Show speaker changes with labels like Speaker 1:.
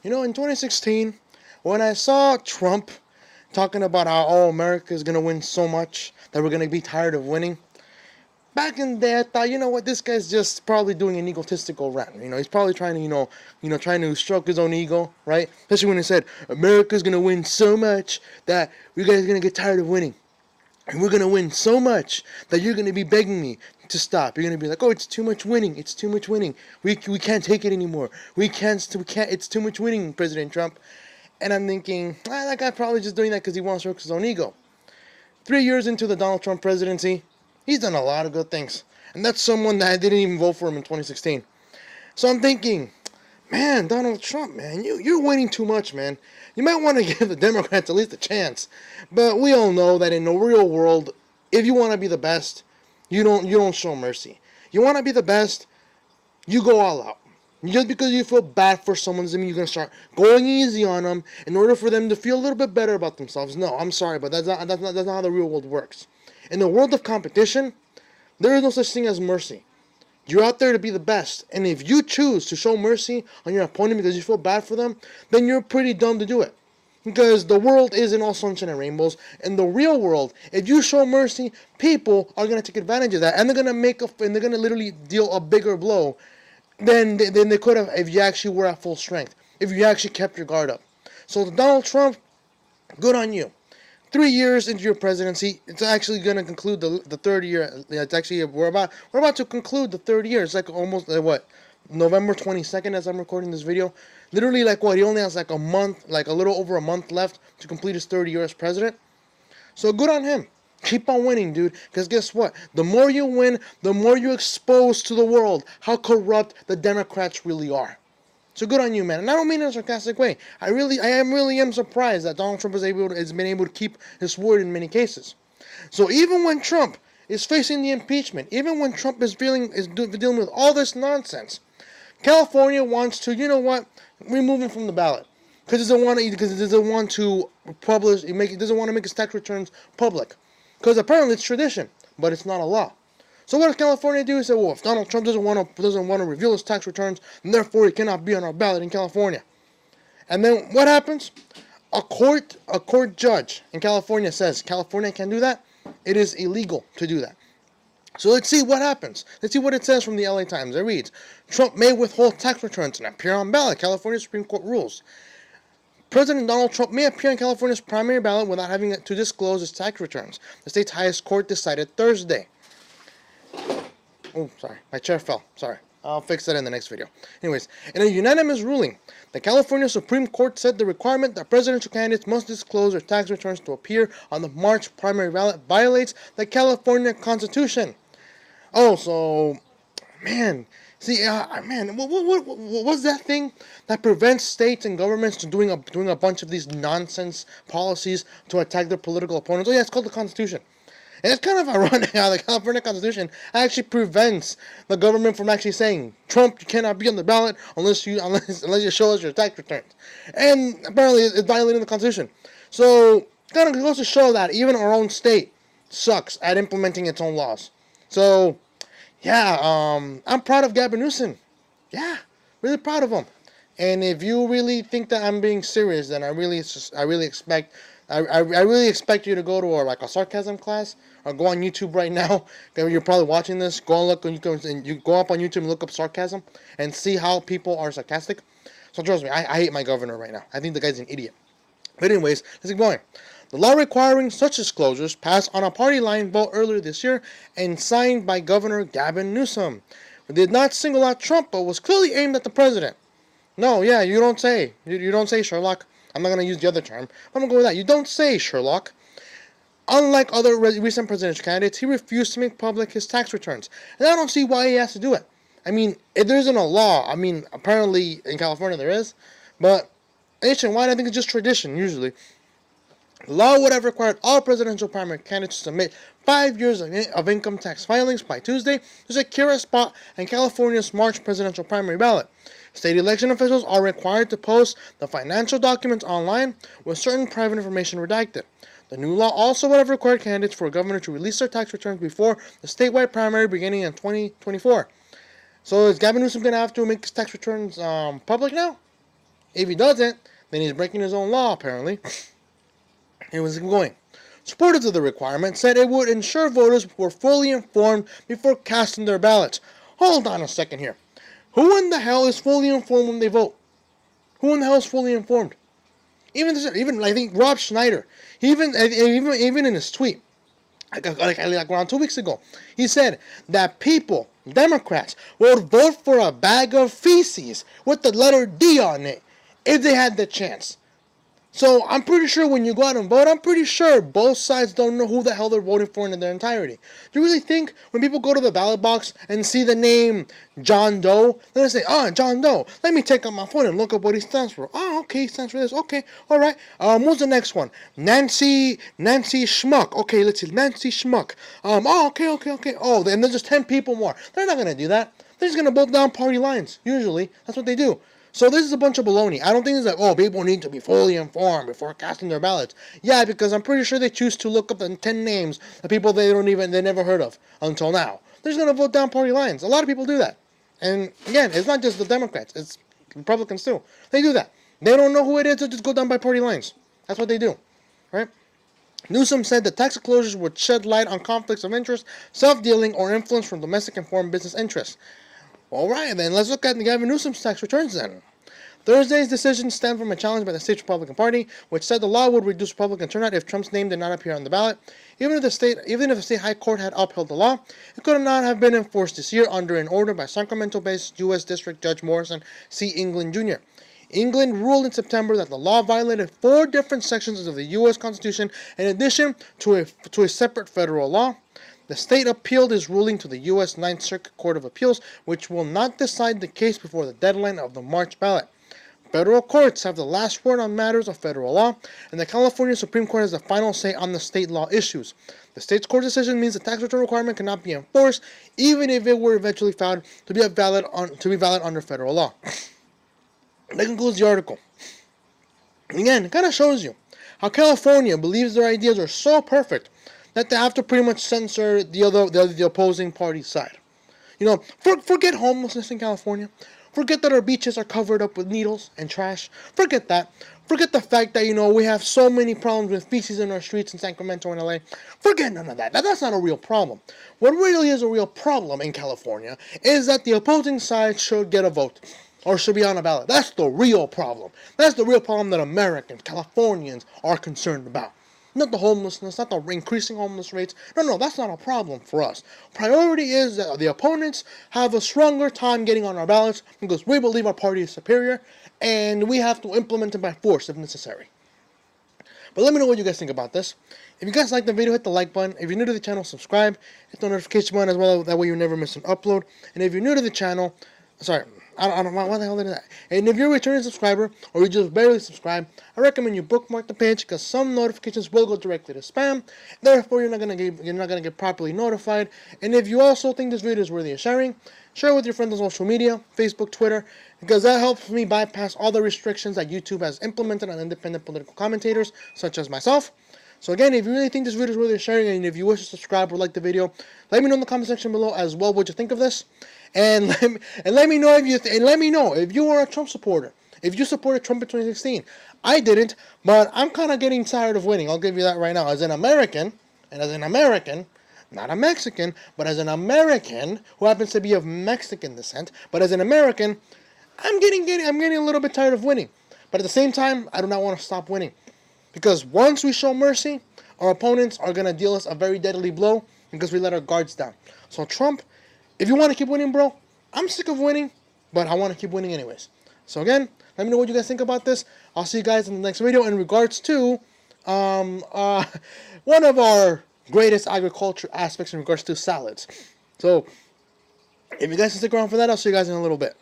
Speaker 1: In 2016, when I saw Trump talking about how America is gonna win so much that we're gonna be tired of winning. Back in there, I thought, this guy's just probably doing an egotistical rant. He's probably trying to, trying to stroke his own ego, right? Especially when he said America's gonna win so much that you guys are gonna get tired of winning, and we're gonna win so much that you're gonna be begging me to stop. You're gonna be like, oh, it's too much winning. It's too much winning. We can't take it anymore. We can't. It's too much winning, President Trump. And I'm thinking, that guy probably just doing that because he wants to stroke his own ego. 3 years into the Donald Trump presidency, he's done a lot of good things. And that's someone that I didn't even vote for him in 2016. So I'm thinking, man, Donald Trump, man, you're winning too much, man. You might want to give the Democrats at least a chance. But we all know that in the real world, if you want to be the best, you don't show mercy. You want to be the best, you go all out. Just because you feel bad for someone doesn't mean you're going to start going easy on them in order for them to feel a little bit better about themselves. No, I'm sorry, but that's not how the real world works. In the world of competition, there is no such thing as mercy. You're out there to be the best, and if you choose to show mercy on your opponent because you feel bad for them, then you're pretty dumb to do it. Because the world isn't all sunshine and rainbows. In the real world, if you show mercy, people are gonna take advantage of that, and they're gonna literally deal a bigger blow than they could have if you actually were at full strength. If you actually kept your guard up. So Donald Trump, good on you. 3 years into your presidency, it's actually going to conclude the third year. It's actually we're about to conclude the third year. It's like almost November 22nd as I'm recording this video. Literally he only has like a month, like a little over a month left to complete his third year as president. So good on him. Keep on winning, dude. Because guess what? The more you win, the more you expose to the world how corrupt the Democrats really are. So good on you, man. And I don't mean it in a sarcastic way. I really am surprised that Donald Trump has been able to keep his word in many cases. So even when Trump is facing the impeachment, even when Trump is dealing with all this nonsense, California wants to, remove him from the ballot because it doesn't want to publish. It doesn't want to make his tax returns public because apparently it's tradition, but it's not a law. So what does California do? He said, well, if Donald Trump doesn't want to reveal his tax returns, then therefore he cannot be on our ballot in California. And then what happens? A court judge in California says California can't do that. It is illegal to do that. So let's see what happens. Let's see what it says from the LA Times. It reads, Trump may withhold tax returns and appear on ballot. California Supreme Court rules. President Donald Trump may appear on California's primary ballot without having to disclose his tax returns. The state's highest court decided Thursday. Oh, sorry. My chair fell. Sorry. I'll fix that in the next video. Anyways, in a unanimous ruling, the California Supreme Court said the requirement that presidential candidates must disclose their tax returns to appear on the March primary ballot violates the California Constitution. Oh, so, man. See, man, what's that thing that prevents states and governments from doing a bunch of these nonsense policies to attack their political opponents? Oh, yeah, it's called the Constitution. And it's kind of ironic how the California Constitution actually prevents the government from actually saying, Trump, you cannot be on the ballot unless you show us your tax returns. And apparently it's violating the Constitution. So it kind of goes to show that even our own state sucks at implementing its own laws. So, yeah, I'm proud of Gavin Newsom. Yeah, really proud of him. And if you really think that I'm being serious, then I really expect you to go to a sarcasm class or go on YouTube right now. You're probably watching this. Go and look, and you go up on YouTube and look up sarcasm and see how people are sarcastic. So trust me, I hate my governor right now. I think the guy's an idiot. But anyways, let's keep going. The law requiring such disclosures passed on a party line vote earlier this year and signed by Governor Gavin Newsom. It did not single out Trump, but was clearly aimed at the president. No, yeah, you don't say. You don't say, Sherlock. I'm not going to use the other term. I'm going to go with that. You don't say, Sherlock. Unlike other recent presidential candidates, he refused to make public his tax returns. And I don't see why he has to do it. I mean, if there isn't a law, apparently in California there is, but nationwide I think it's just tradition, usually. The law would have required all presidential primary candidates to submit 5 years of income tax filings by Tuesday to secure a spot in California's March presidential primary ballot. State election officials are required to post the financial documents online with certain private information redacted. The new law also would have required candidates for governor to release their tax returns before the statewide primary beginning in 2024. So is Gavin Newsom going to have to make his tax returns public now? If he doesn't, then he's breaking his own law, apparently. It was going. Supporters of the requirement said it would ensure voters were fully informed before casting their ballots. Hold on a second here. Who in the hell is fully informed when they vote? Who in the hell is fully informed? Even I think Rob Schneider, even in his tweet, like around 2 weeks ago, he said that people, Democrats, would vote for a bag of feces with the letter D on it if they had the chance. So I'm pretty sure when you go out and vote, I'm pretty sure both sides don't know who the hell they're voting for in their entirety. Do you really think when people go to the ballot box and see the name John Doe, they're going to say, John Doe, let me take out my phone and look up what he stands for. Oh, okay, he stands for this. Okay, all right. What's the next one? Nancy Schmuck. Okay, let's see, Nancy Schmuck. Okay. Oh, and there's just 10 people more. They're not going to do that. They're just going to vote down party lines, usually. That's what they do. So this is a bunch of baloney. I don't think it's like, people need to be fully informed before casting their ballots. Yeah, because I'm pretty sure they choose to look up the 10 names of people they never heard of until now. They're just going to vote down party lines. A lot of people do that. And again, it's not just the Democrats. It's Republicans too. They do that. They don't know who it is, they just go down by party lines. That's what they do. Right? Newsom said the tax closures would shed light on conflicts of interest, self-dealing, or influence from domestic and foreign business interests. Alright, then let's look at Gavin Newsom's tax returns then. Thursday's decision stemmed from a challenge by the state's Republican Party, which said the law would reduce Republican turnout if Trump's name did not appear on the ballot. Even if the state high court had upheld the law, it could not have been enforced this year under an order by Sacramento-based U.S. District Judge Morrison C. England Jr. England ruled in September that the law violated 4 different sections of the U.S. Constitution in addition to a separate federal law. The state appealed his ruling to the U.S. Ninth Circuit Court of Appeals, which will not decide the case before the deadline of the March ballot. Federal courts have the last word on matters of federal law, and the California Supreme Court has the final say on the state law issues. The state's court decision means the tax return requirement cannot be enforced, even if it were eventually found to be valid under federal law. That concludes the article. Again, it kind of shows you how California believes their ideas are so perfect that they have to pretty much censor the opposing party's side. Forget homelessness in California. Forget that our beaches are covered up with needles and trash. Forget that. Forget the fact that, we have so many problems with feces in our streets in Sacramento and LA. Forget none of that. That's not a real problem. What really is a real problem in California is that the opposing side should get a vote or should be on a ballot. That's the real problem. That's the real problem that Americans, Californians are concerned about. Not the homelessness, not the increasing homeless rates. No, that's not a problem for us. Priority is that the opponents have a stronger time getting on our ballots because we believe our party is superior and we have to implement it by force if necessary. But let me know what you guys think about this. If you guys like the video, hit the like button. If you're new to the channel, subscribe. Hit the notification button as well. That way you never miss an upload. And if you're new to the channel, I don't know why the hell did that. And if you're a returning subscriber or you just barely subscribe, I recommend you bookmark the page because some notifications will go directly to spam. Therefore, you're not gonna get properly notified. And if you also think this video is worthy of sharing, share it with your friends on social media, Facebook, Twitter, because that helps me bypass all the restrictions that YouTube has implemented on independent political commentators such as myself. So again, if you really think this video is worthy of sharing, and if you wish to subscribe or like the video, let me know in the comment section below as well what you think of this. And let me know if you are a Trump supporter. If you supported Trump in 2016. I didn't, but I'm kind of getting tired of winning. I'll give you that right now. As an American, not a Mexican, but as an American who happens to be of Mexican descent, but as an American, I'm getting a little bit tired of winning. But at the same time, I do not want to stop winning. Because once we show mercy, our opponents are going to deal us a very deadly blow because we let our guards down. So Trump, if you want to keep winning, bro, I'm sick of winning, but I want to keep winning anyways. So again, let me know what you guys think about this. I'll see you guys in the next video in regards to one of our greatest agriculture aspects in regards to salads. So if you guys can stick around for that, I'll see you guys in a little bit.